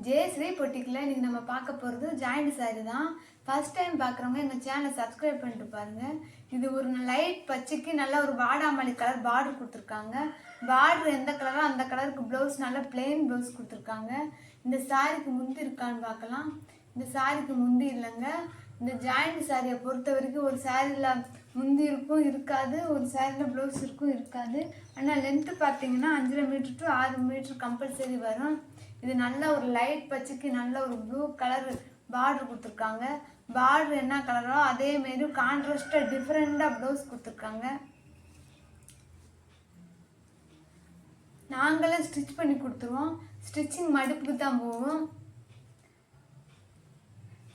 ஜெயஸ்ரீ பொட்டிக்கில் இன்றைக்கி நம்ம பார்க்க போகிறது ஜாயிண்ட் சாரி தான். ஃபஸ்ட் டைம் பார்க்குறவங்க எங்கள் சேனலை சப்ஸ்கிரைப் பண்ணிட்டு பாருங்கள். இது ஒரு லைட் பச்சைக்கு நல்ல ஒரு வாடாமல்லி கலர் பார்டர் கொடுத்துருக்காங்க. பார்டர் எந்த கலரோ அந்த கலருக்கு ப்ளவுஸ் நல்ல பிளெயின் ப்ளவுஸ் கொடுத்துருக்காங்க. இந்த சாரிக்கு முந்தி இருக்கான்னு பார்க்கலாம். இந்த சாரிக்கு முந்தி இல்லைங்க. இந்த ஜாயிண்ட் சாரியை பொறுத்த வரைக்கும் ஒரு சாரியில் முந்தி இருக்கும் இருக்காது, ஒரு சாரியில் ப்ளவுஸ் இருக்கும் இருக்காது. ஆனால் லென்த்து பார்த்தீங்கன்னா 5.5 மீட்டர் டு 6 மீட்டர் கம்பல்சரி வரும். இது நல்ல ஒரு லைட் பச்சைக்கு நல்ல ஒரு ப்ளூ கலர் பார்டர் கொடுத்துருக்காங்க. பார்டர் என்ன கலரோ அதே மாரி கான்ட்ராஸ்டாக டிஃப்ரெண்டாக ப்ளவுஸ் கொடுத்துருக்காங்க. நாங்களே ஸ்டிச் பண்ணி கொடுத்துருவோம். ஸ்டிச்சிங் மடுப்புக்கு தான் போவோம்.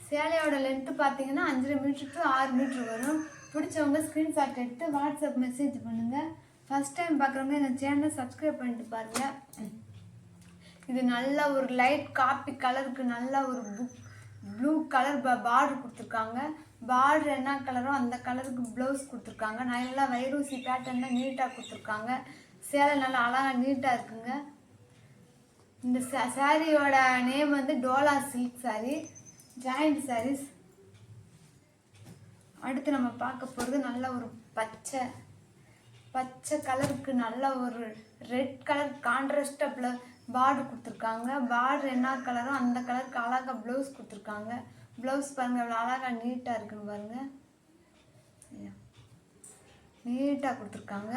சேலையோட லென்த்து பார்த்தீங்கன்னா 5.5 மீட்டர் டு 6 மீட்டர் வரும். பிடிச்சவங்க ஸ்க்ரீன்ஷாட் எடுத்து வாட்ஸ்அப் மெசேஜ் பண்ணுங்கள். ஃபஸ்ட் டைம் பார்க்குறவங்க எங்கள் சேனலை சப்ஸ்கிரைப் பண்ணிட்டு பாருங்கள். இது நல்ல ஒரு லைட் காப்பி கலருக்கு நல்ல ஒரு ப்ளூ கலர் பார்டர் கொடுத்துருக்காங்க. பார்டர் என்ன கலரோ அந்த கலருக்கு ப்ளவுஸ் கொடுத்துருக்காங்க. நல்லா வைரூசி பேட்டர்ன் தான் நீட்டாக கொடுத்துருக்காங்க. சேலை நல்லா அழகாக நீட்டாக இருக்குங்க. இந்த சாரியோட நேம் வந்து டோலா சில்க் சாரி, ஜாயிண்ட் சாரீஸ். அடுத்து நம்ம பார்க்க போகிறது நல்ல ஒரு பச்சை கலருக்கு நல்ல ஒரு ரெட் கலர் கான்ட்ராஸ்டாக பார்டர் கொடுத்துருக்காங்க. பார்டர் என்ன கலரோ அந்த கலருக்கு அழகாக ப்ளவுஸ் கொடுத்துருக்காங்க. ப்ளவுஸ் பாருங்கள் எவ்வளோ அழகாக நீட்டாக இருக்குன்னு பாருங்கள். நீட்டாக கொடுத்துருக்காங்க.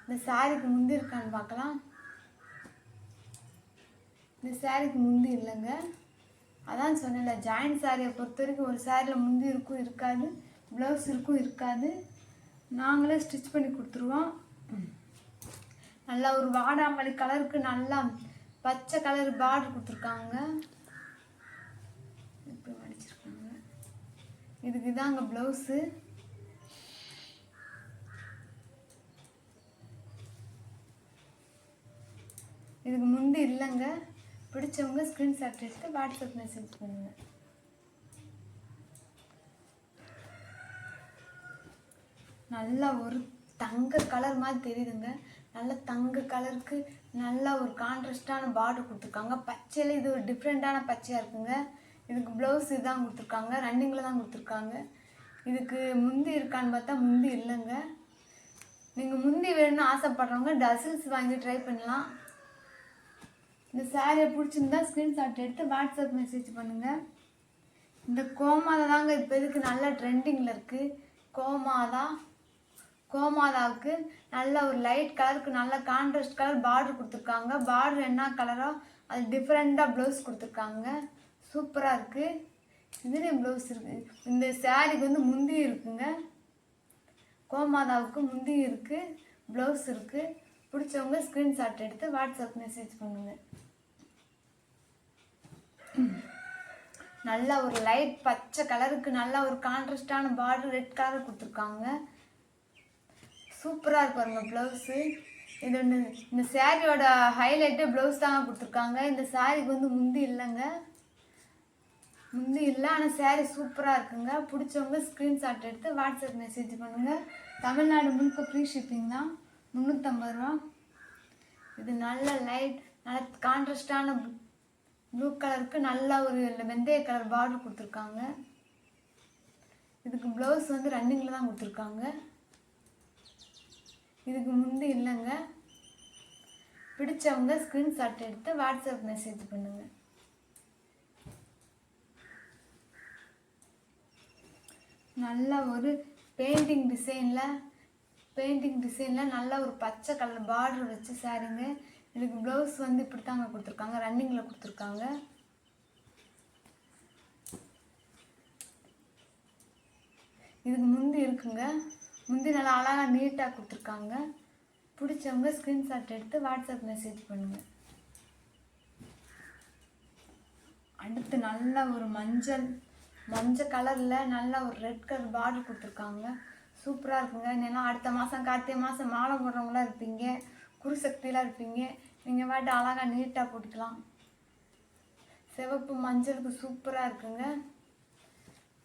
இந்த சாரிக்கு முந்தி இருக்கான்னு பார்க்கலாம். இந்த சாரிக்கு முந்தி இல்லைங்க. அதான் சொன்னேன்ல, ஜாயிண்ட் சாரியை பொறுத்த வரைக்கும் ஒரு சாரியில் முந்தி இருக்கும் இருக்காது, ப்ளவுஸ் இருக்கும் இருக்காது. நாங்களே ஸ்டிச் பண்ணி கொடுத்துருவோம். நல்லா ஒரு வாடாமல்லி கலருக்கு நல்லா பச்சை கலர் பார்டர் கொடுத்துருக்காங்க. இப்படி மடிச்சிருக்காங்க. இதுக்கு இதாங்க ப்ளவுஸு. இதுக்கு முந்தி இல்லைங்க. பிடிச்சவங்க ஸ்க்ரீன்ஷாட் எடுத்து வாட்ஸ்அப் மெசேஜ் பண்ணுங்கள். நல்லா ஒரு தங்க கலர் மாதிரி தெரியுதுங்க. நல்ல தங்க கலருக்கு நல்ல ஒரு கான்ட்ராஸ்டான பார்டர் கொடுத்துருக்காங்க. பச்சையில் இது ஒரு டிஃப்ரெண்ட்டான பச்சையாக இருக்குங்க. இதுக்கு ப்ளவுஸ் இதுதான் கொடுத்துருக்காங்க, ரன்னிங்கில் தான் கொடுத்துருக்காங்க. இதுக்கு முந்தி இருக்கான்னு பார்த்தா முந்தி இல்லைங்க. நீங்கள் முந்தி வேணும்னு ஆசைப்படுறவங்க டசில்ஸ் வாங்கி ட்ரை பண்ணலாம். இந்த சாரியை பிடிச்சிருந்தா ஸ்க்ரீன்ஷாட் எடுத்து வாட்ஸ்அப் மெசேஜ் பண்ணுங்கள். இந்த கோமாதா தாங்க இப்போ இதுக்கு நல்ல ட்ரெண்டிங்கில் இருக்குது. கோமாதாவுக்கு நல்ல ஒரு லைட் கலருக்கு நல்ல கான்ட்ராஸ்ட் கலர் பார்டர் கொடுத்துருக்காங்க. பார்டர் என்ன கலரோ அது டிஃப்ரெண்ட்டாக ப்ளவுஸ் கொடுத்துருக்காங்க. சூப்பராக இருக்குது. இதுலேயும் ப்ளவுஸ் இருக்குது. இந்த சாரிக்கு வந்து முந்தி இருக்குங்க. கோமாதாவுக்கு முந்தி இருக்குது, ப்ளவுஸ் இருக்குது. பிடிச்சவங்க ஸ்க்ரீன்ஷாட் எடுத்து வாட்ஸ்அப் மெசேஜ் பண்ணுங்கள். நல்ல ஒரு லைட் பச்சை கலருக்கு நல்ல ஒரு கான்ட்ராஸ்டான பார்டர் ரெட் கலர் கொடுத்துருக்காங்க. சூப்பராக இருக்கு பாருங்க ப்ளவுஸு. இது ஒன்று இந்த சாரியோட ஹைலைட்டு ப்ளவுஸ் தாங்க கொடுத்துருக்காங்க. இந்த சாரிக்கு வந்து முந்தி இல்லைங்க, முந்தி இல்லை. ஆனால் சாரி சூப்பராக இருக்குங்க. பிடிச்சவங்க ஸ்க்ரீன்ஷாட் எடுத்து வாட்ஸ்அப் மெசேஜ் பண்ணுங்கள். தமிழ்நாடு முழுக்க ஃப்ரீ ஷிப்பிங் தான், 350 ரூபா. இது நல்ல லைட் நல்ல கான்ட்ராஸ்டான ப்ளூ கலருக்கு நல்ல ஒரு வெந்தய கலர் பார்டர் கொடுத்துருக்காங்க. இதுக்கு ப்ளவுஸ் வந்து ரன்னிங்கில் தான் கொடுத்துருக்காங்க. இதுக்கு முந்தி இல்லைங்க. பிடிச்சவங்க ஸ்க்ரீன்ஷாட் எடுத்து வாட்ஸ்அப் மெசேஜ் பண்ணுங்கள். நல்ல ஒரு பெயிண்டிங் டிசைனில் நல்ல ஒரு பச்சை கலர் பார்டர் வச்சு சாரிங்க. இதுக்கு ப்ளவுஸ் வந்து இப்படி தாங்க கொடுத்துருக்காங்க, ரன்னிங்கில் கொடுத்துருக்காங்க. இதுக்கு முந்தி இருக்குங்க. முந்தி நல்லா அழகாக நீட்டாக கொடுத்துருக்காங்க. பிடிச்சவங்க ஸ்க்ரீன்ஷாட் எடுத்து வாட்ஸ்அப் மெசேஜ் பண்ணுங்கள். அடுத்து நல்ல ஒரு மஞ்சள் கலரில் நல்ல ஒரு ரெட் கலர் பார்டர் கொடுத்துருக்காங்க. சூப்பராக இருக்குங்க. இன்னெல்லாம் அடுத்த மாதம் கார்த்திகை மாதம் மாலை போடுறவங்களாம் இருப்பீங்க, குருசக்தியெலாம் இருப்பீங்க. நீங்கள் வாட்டு அழகாக நீட்டாக போட்டுக்கலாம். சிவப்பு மஞ்சளுக்கு சூப்பராக இருக்குங்க.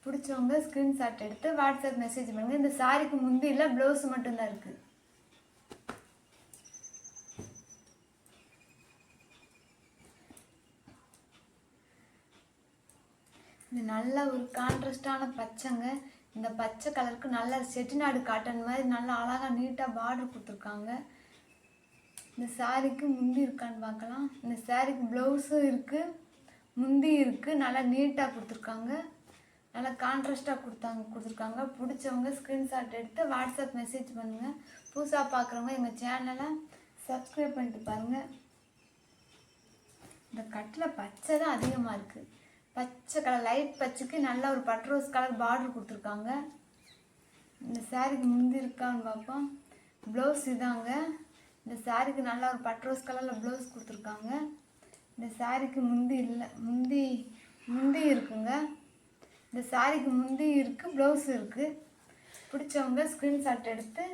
பிடிச்சவங்க ஸ்க்ரீன்ஷாட் எடுத்து வாட்ஸ்அப் மெசேஜ் பண்ணுங்கள். இந்த சாரிக்கு முந்தி இல்லை, ப்ளவுஸ் மட்டும்தான் இருக்குது. இது நல்ல ஒரு கான்ட்ராஸ்டான பச்சைங்க. இந்த பச்சை கலருக்கு நல்ல செட்டிநாடு காட்டன் மாதிரி நல்லா அழகாக நீட்டாக பார்டர் கொடுத்துருக்காங்க. இந்த சாரீக்கு முந்தி இருக்கான்னு பார்க்கலாம். இந்த சாரீக்கு ப்ளவுஸும் இருக்குது, முந்தி இருக்குது. நல்லா நீட்டாக கொடுத்துருக்காங்க, நல்லா கான்ட்ராஸ்டாக கொடுத்துருக்காங்க. பிடிச்சவங்க ஸ்க்ரீன்ஷாட் எடுத்து வாட்ஸ்அப் மெசேஜ் பண்ணுங்கள். புதுசாக பார்க்குறவங்க எங்கள் சேனலை சப்ஸ்கிரைப் பண்ணிட்டு பாருங்கள். இந்த கட்டில் பச்சை தான் அதிகமாக இருக்குது. பச்சை கலர் லைட் பச்சைக்கு நல்ல ஒரு பட்ரோஸ் கலர் பார்டர் கொடுத்துருக்காங்க. இந்த சாரீக்கு முந்தி இருக்கான்னு பார்ப்போம். ப்ளவுஸ் இதாங்க. இந்த சாரீக்கு நல்ல ஒரு பட்ரோஸ் கலரில் ப்ளவுஸ் கொடுத்துருக்காங்க. இந்த சாரீக்கு முந்தி இல்லை, முந்தி இருக்குங்க. இந்த சாரீக்கு முந்தி இருக்குது, ப்ளவுஸ் இருக்குது. பிடிச்சவங்க ஸ்க்ரீன்ஷாட் எடுத்து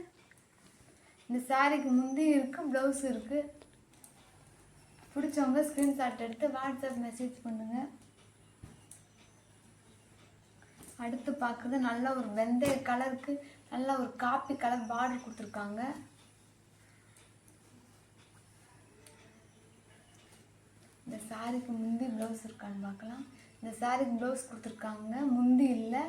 இந்த சாரீக்கு முந்தி இருக்குது, ப்ளவுஸ் இருக்குது. பிடிச்சவங்க ஸ்க்ரீன்ஷாட் எடுத்து வாட்ஸ்அப் மெசேஜ் பண்ணுங்கள். அடுத்து பார்க்குறது நல்ல ஒரு வெந்தய கலருக்கு நல்ல ஒரு காப்பி கலர் பார்டர் கொடுத்துருக்காங்க. இந்த சாரீக்கு முந்தி ப்ளவுஸ் இருக்கான்னு பார்க்கலாம். இந்த சாரீக்கு ப்ளவுஸ் கொடுத்துருக்காங்க, முந்தி இல்லை.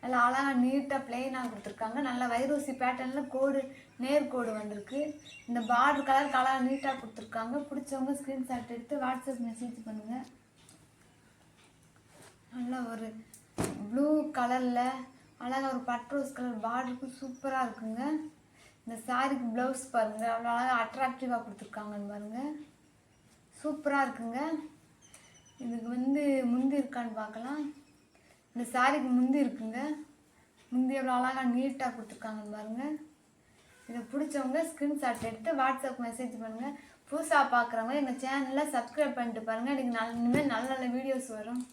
நல்லா அழகாக நீட்டாக பிளெயினாக கொடுத்துருக்காங்க. நல்லா வைரோசி பேட்டர்னில் கோடு நேர்கோடு வந்திருக்கு. இந்த பார்டர் கலருக்கு அழகாக நீட்டாக கொடுத்துருக்காங்க. பிடிச்சவங்க ஸ்க்ரீன்ஷாட் எடுத்து வாட்ஸ்அப் மெசேஜ் பண்ணுங்கள். நல்லா ஒரு ப்ளூ கலரில் அழகாக ஒரு பட்ரோஸ் கலர் பார்டருக்கு சூப்பராக இருக்குங்க. இந்த சாரீக்கு ப்ளவுஸ் பாருங்கள், அவ்வளோ அழகாக அட்ராக்டிவாக கொடுத்துருக்காங்கன்னு பாருங்கள், சூப்பராக இருக்குங்க. இதுக்கு முந்தி இருக்கான்னு பார்க்கலாம். இந்த சாரீக்கு முந்தி இருக்குங்க, முந்தி எவ்வளோ அழகாக நீட்டாக கொடுத்துருக்காங்கன்னு பாருங்கள். இதை பிடிச்சவங்க ஸ்க்ரீன்ஷாட் எடுத்து வாட்ஸ்அப் மெசேஜ் பண்ணுங்கள். புதுசாக பார்க்குறவங்க எங்கள் சேனலில் சப்ஸ்கிரைப் பண்ணிட்டு பாருங்கள். எனக்கு இனிமேல் நல்ல நல்ல வீடியோஸ் வரும்.